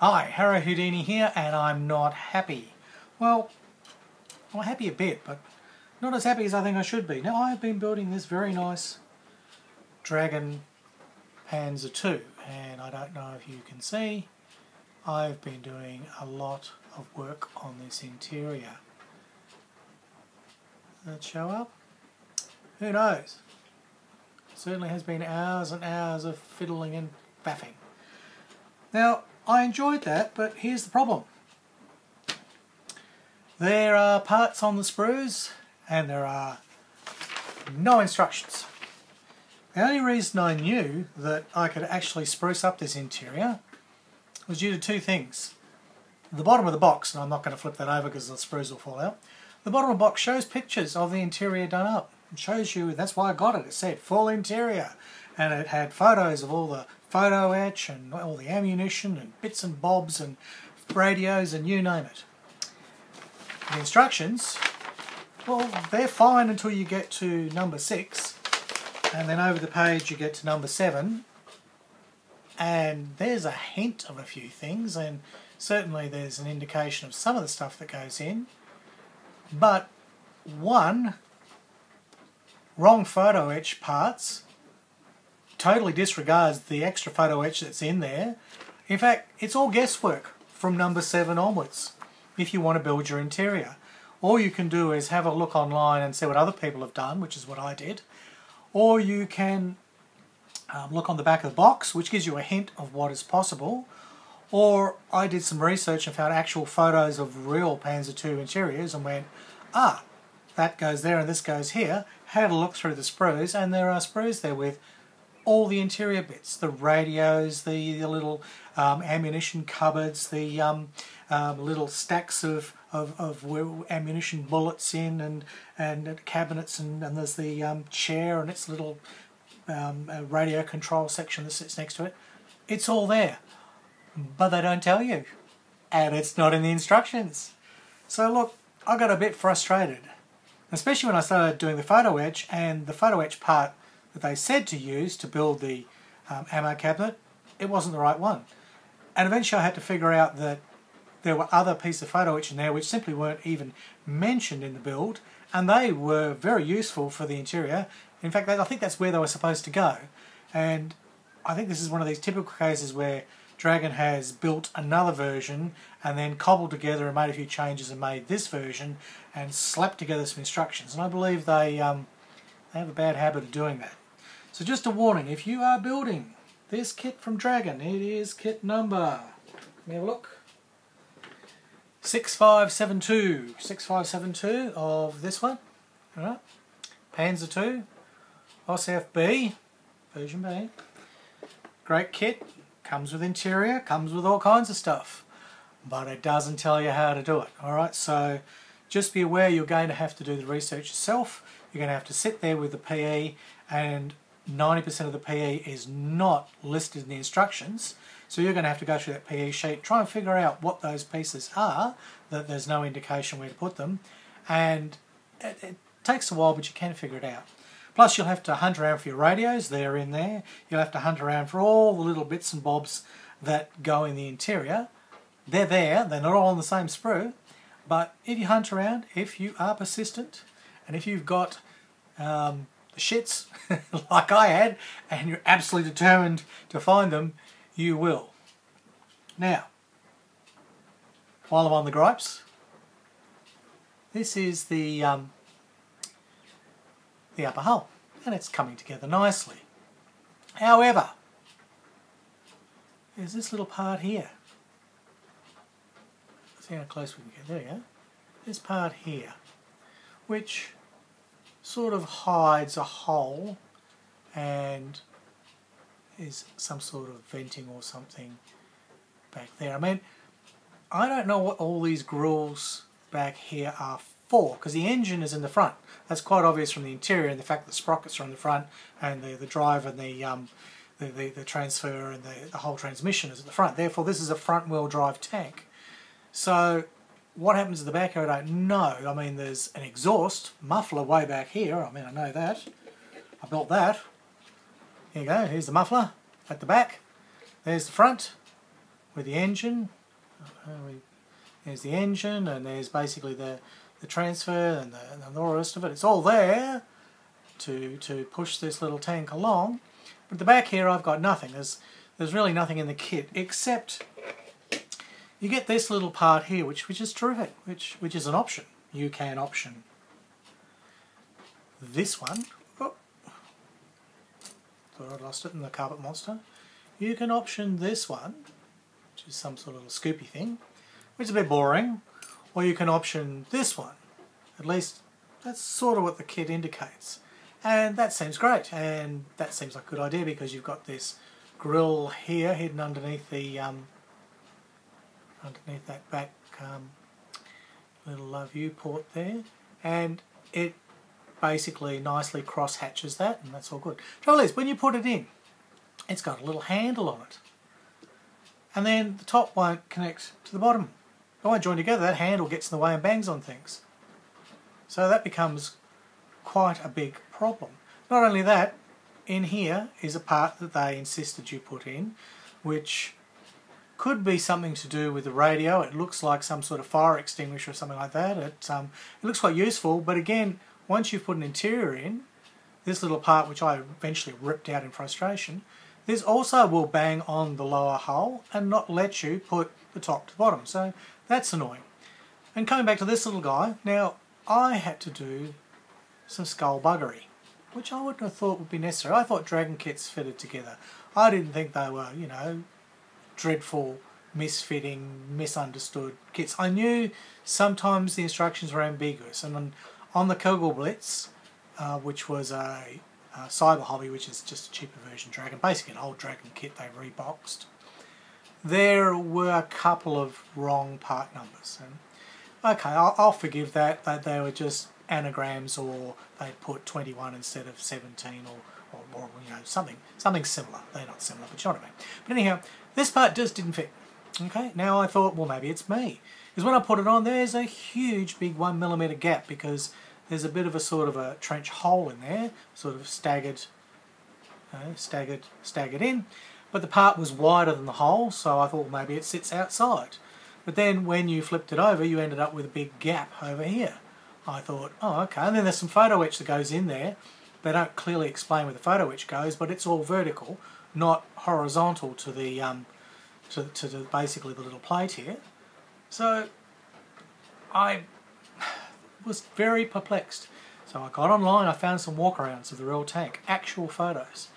Hi, Harry Houdini here, and I'm not happy. Well, I'm happy a bit, but not as happy as I think I should be. Now, I've been building this very nice Dragon Panzer II, and I don't know if you can see, I've been doing a lot of work on this interior. Does that show up? Who knows? It certainly has been hours and hours of fiddling and faffing. Now, I enjoyed that, but here's the problem. There are parts on the sprues, and there are no instructions. The only reason I knew that I could actually spruce up this interior was due to two things. The bottom of the box, and I'm not going to flip that over because the sprues will fall out, the bottom of the box shows pictures of the interior done up. It shows you, that's why I got it, it said full interior, and it had photos of all the photo etch and all the ammunition and bits and bobs and radios and you name it. The instructions, well, they're fine until you get to number 6, and then over the page you get to number 7, and there's a hint of a few things, and certainly there's an indication of some of the stuff that goes in, but one, wrong photo etch parts totally disregards the extra photo etch that's in there. In fact, it's all guesswork from number 7 onwards if you want to build your interior. All you can do is have a look online and see what other people have done, which is what I did, or you can look on the back of the box, which gives you a hint of what is possible, or I did some research and found actual photos of real Panzer II interiors and went, ah, that goes there and this goes here. Had a look through the sprues, and there are sprues there with all the interior bits, the radios, the little ammunition cupboards, the little stacks of ammunition bullets in, and cabinets, and there's the chair and its little radio control section that sits next to it. It's all there, but they don't tell you, and it's not in the instructions. So look, I got a bit frustrated, especially when I started doing the photo etch, and the photo etch part that they said to use to build the ammo cabinet, it wasn't the right one. And eventually I had to figure out that there were other pieces of photo etch in there which simply weren't even mentioned in the build, and they were very useful for the interior. In fact, I think that's where they were supposed to go. And I think this is one of these typical cases where Dragon has built another version and then cobbled together and made a few changes and made this version and slapped together some instructions. And I believe they have a bad habit of doing that. So just a warning, if you are building this kit from Dragon, it is kit number, let me have a look, 6572 of this one, alright, Panzer II Ausf B, version B, great kit, comes with interior, comes with all kinds of stuff, but it doesn't tell you how to do it, alright, so just be aware you're going to have to do the research yourself. You're going to have to sit there with the PE, and 90% of the PE is not listed in the instructions, so you're going to have to go through that PE sheet, try and figure out what those pieces are, that there's no indication where to put them, and it takes a while, but you can figure it out. Plus you'll have to hunt around for your radios, they're in there, you'll have to hunt around for all the little bits and bobs that go in the interior. They're there, they're not all on the same sprue, but if you hunt around, if you are persistent, and if you've got the shits, like I had, and you're absolutely determined to find them, you will. Now, while I'm on the gripes, this is the upper hull, and it's coming together nicely. However, there's this little part here. See how close we can get. There we go. This part here, which sort of hides a hole and is some sort of venting or something back there. I mean, I don't know what all these grills back here are for, because the engine is in the front. That's quite obvious from the interior, and the fact that the sprockets are on the front, and the drive and the transfer and the whole transmission is at the front. Therefore, this is a front-wheel drive tank. So what happens at the back here, I don't know. I mean, there's an exhaust muffler way back here. I mean, I know that. I built that. Here you go. Here's the muffler at the back. There's the front with the engine. There's the engine, and there's basically the transfer and all the rest of it. It's all there to push this little tank along. But at the back here I've got nothing. There's really nothing in the kit except you get this little part here, which is terrific, which is an option. You can option this one. Oh, thought I'd lost it in the carpet monster. You can option this one, which is some sort of little scoopy thing, which is a bit boring, or you can option this one. At least that's sort of what the kit indicates. And that seems great, and that seems like a good idea because you've got this grill here hidden underneath the underneath that back little viewport there, and it basically nicely cross hatches that, and that's all good. Trouble is, when you put it in, it's got a little handle on it, and then the top won't connect to the bottom. It won't join together. That handle gets in the way and bangs on things. So that becomes quite a big problem. Not only that, in here is a part that they insisted you put in, which could be something to do with the radio. It looks like some sort of fire extinguisher or something like that. It looks quite useful, but again, once you've put an interior in, this little part, which I eventually ripped out in frustration, this also will bang on the lower hull and not let you put the top to the bottom. So that's annoying. And coming back to this little guy, now I had to do some skullduggery, which I wouldn't have thought would be necessary. I thought Dragon kits fitted together. I didn't think they were, you know, dreadful, misfitting, misunderstood kits. I knew sometimes the instructions were ambiguous, and on the Kogel Blitz, which was a Cyber Hobby, which is just a cheaper version Dragon, basically an old Dragon kit they reboxed, there were a couple of wrong part numbers. And okay, I'll forgive that they were just anagrams, or they put 21 instead of 17, or you know, something similar. They're not similar, but you know what I mean. But anyhow, this part just didn't fit. Okay, now I thought, well, maybe it's me, because when I put it on, there's a huge big 1mm gap, because there's a bit of a sort of a trench hole in there, sort of staggered in. But the part was wider than the hole, so I thought, well, maybe it sits outside. But then when you flipped it over, you ended up with a big gap over here. I thought, oh, okay. And then there's some photo etch that goes in there. They don't clearly explain where the photo etch goes, but it's all vertical, not horizontal to the to basically the little plate here. So I was very perplexed. So I got online, I found some walkarounds of the real tank, actual photos.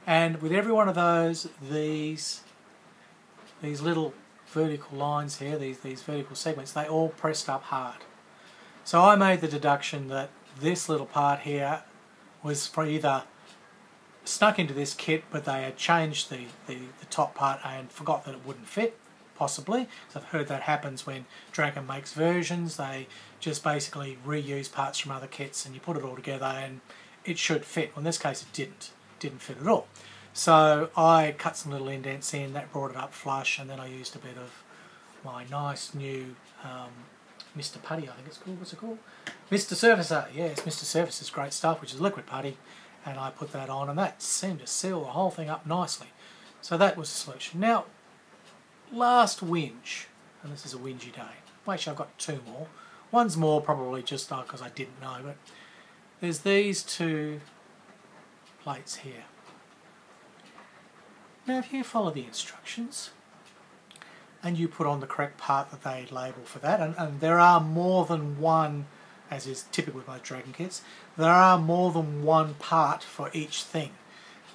And with every one of those, these little vertical lines here, these vertical segments, they all pressed up hard. So I made the deduction that this little part here was for either snuck into this kit, but they had changed the top part and forgot that it wouldn't fit, possibly. So I've heard that happens when Dragon makes versions. They just basically reuse parts from other kits and you put it all together and it should fit. Well, in this case it didn't fit at all. So I cut some little indents in, that brought it up flush, and then I used a bit of my nice new Mr. Putty, I think it's called. What's it called? Mr. Surfacer. Yes, Mr. Surfacer's great stuff, which is liquid putty, and I put that on, and that seemed to seal the whole thing up nicely. So that was the solution. Now, last whinge, and this is a whingy day. Well, actually, I've got two more. One's more probably just because I didn't know, but there's these two plates here. Now, if you follow the instructions and you put on the correct part that they label for that, and there are more than one, as is typical with most Dragon kits, there are more than one part for each thing.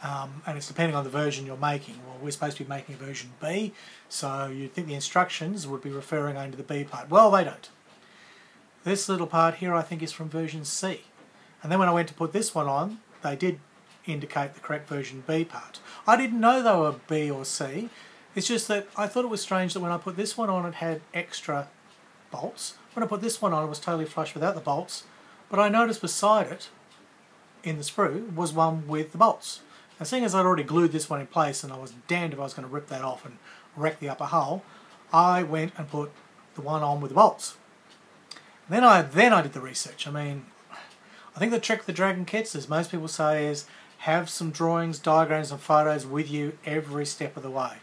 And it's depending on the version you're making. Well, we're supposed to be making a version B, so you'd think the instructions would be referring only to the B part. Well, they don't. This little part here I think is from version C. And then when I went to put this one on, they did indicate the correct version B part. I didn't know they were B or C. It's just that I thought it was strange that when I put this one on it had extra bolts. When I put this one on it was totally flush without the bolts. But I noticed beside it, in the sprue, was one with the bolts. And seeing as I'd already glued this one in place and I was damned if I was going to rip that off and wreck the upper hull, I went and put the one on with the bolts. Then I did the research. I mean, I think the trick with the Dragon kits, as most people say, is have some drawings, diagrams and photos with you every step of the way.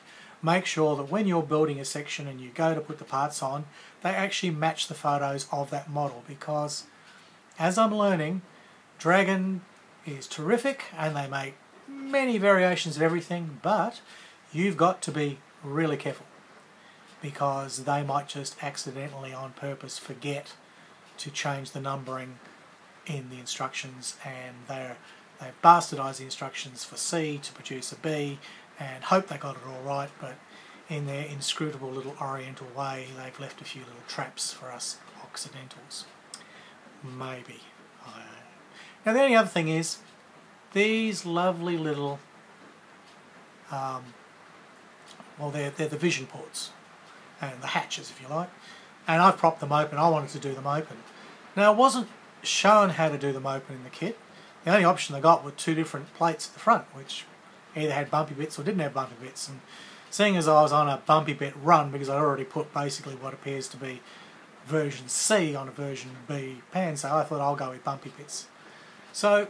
make sure that when you're building a section and you go to put the parts on, they actually match the photos of that model, because as I'm learning, Dragon is terrific and they make many variations of everything, but you've got to be really careful because they might just accidentally on purpose forget to change the numbering in the instructions, and they've bastardised the instructions for C to produce a B and hope they got it all right, but in their inscrutable little oriental way they've left a few little traps for us occidentals. Maybe. I don't know. Now the only other thing is these lovely little well, they're the vision ports and the hatches, if you like, and I've propped them open. I wanted to do them open. Now I wasn't shown how to do them open in the kit. The only option I got were two different plates at the front, which either had bumpy bits or didn't have bumpy bits, and seeing as I was on a bumpy bit run because I'd already put basically what appears to be version C on a version B Panzer, I thought I'll go with bumpy bits. So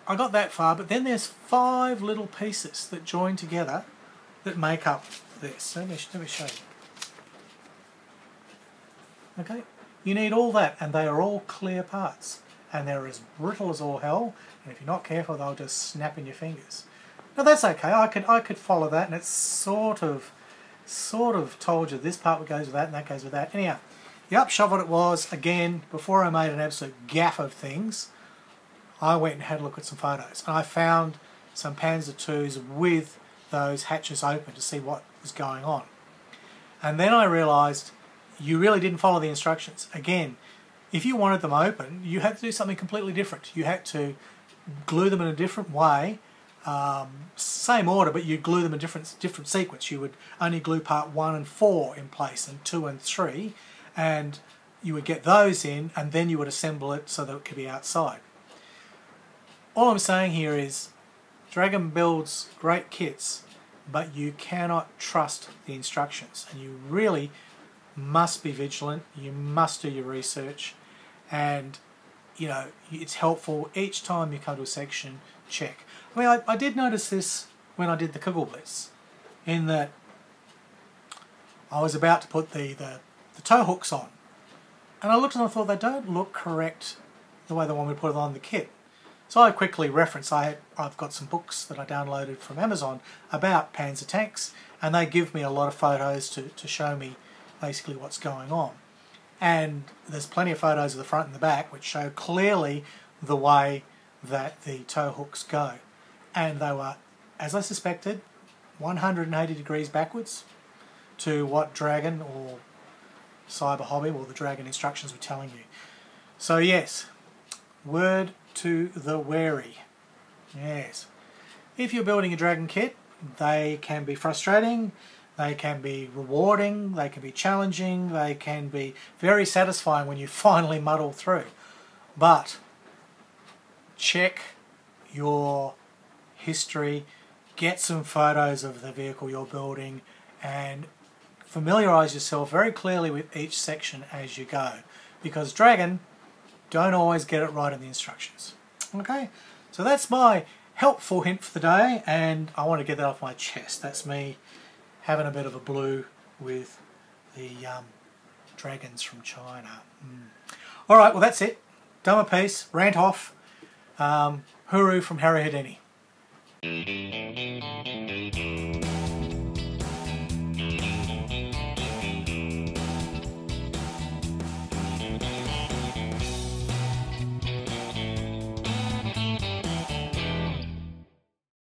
I got that far, but then there's 5 little pieces that join together that make up this. Let me show you. Okay, you need all that, and they are all clear parts, and they're as brittle as all hell, and if you're not careful they'll just snap in your fingers. Now that's okay, I could follow that, and it's sort of told you this part goes with that and that goes with that. Anyhow, the upshot of it was, again, before I made an absolute gaff of things, I went and had a look at some photos, and I found some Panzer IIs with those hatches open to see what was going on. And then I realised you really didn't follow the instructions. Again, if you wanted them open, you had to do something completely different. You had to glue them in a different way, same order, but you'd glue them in different sequence. You would only glue part 1 and 4 in place, and 2 and 3, and you would get those in, and then you would assemble it so that it could be outside. All I'm saying here is Dragon builds great kits, but you cannot trust the instructions, and you really must be vigilant. You must do your research, and you know, it's helpful each time you come to a section, check. I mean, I did notice this when I did the Kugelblitz, in that I was about to put the tow hooks on, and I looked and I thought they don't look correct the way they want me to put it on the kit. So I quickly referenced, I've got some books that I downloaded from Amazon about Panzer tanks, and they give me a lot of photos to show me basically what's going on. And there's plenty of photos of the front and the back which show clearly the way that the tow hooks go. And they were, as I suspected, 180 degrees backwards to what Dragon or Cyber Hobby or the Dragon instructions were telling you. So yes, word to the wary. Yes. If you're building a Dragon kit, they can be frustrating, they can be rewarding, they can be challenging, they can be very satisfying when you finally muddle through. But check your history, get some photos of the vehicle you're building, and familiarise yourself very clearly with each section as you go. Because Dragon don't always get it right in the instructions. Okay, so that's my helpful hint for the day, and I want to get that off my chest. That's me having a bit of a blue with the dragons from China. Alright, well that's it. Done my piece, rant off. Hooroo from Harry Houdini.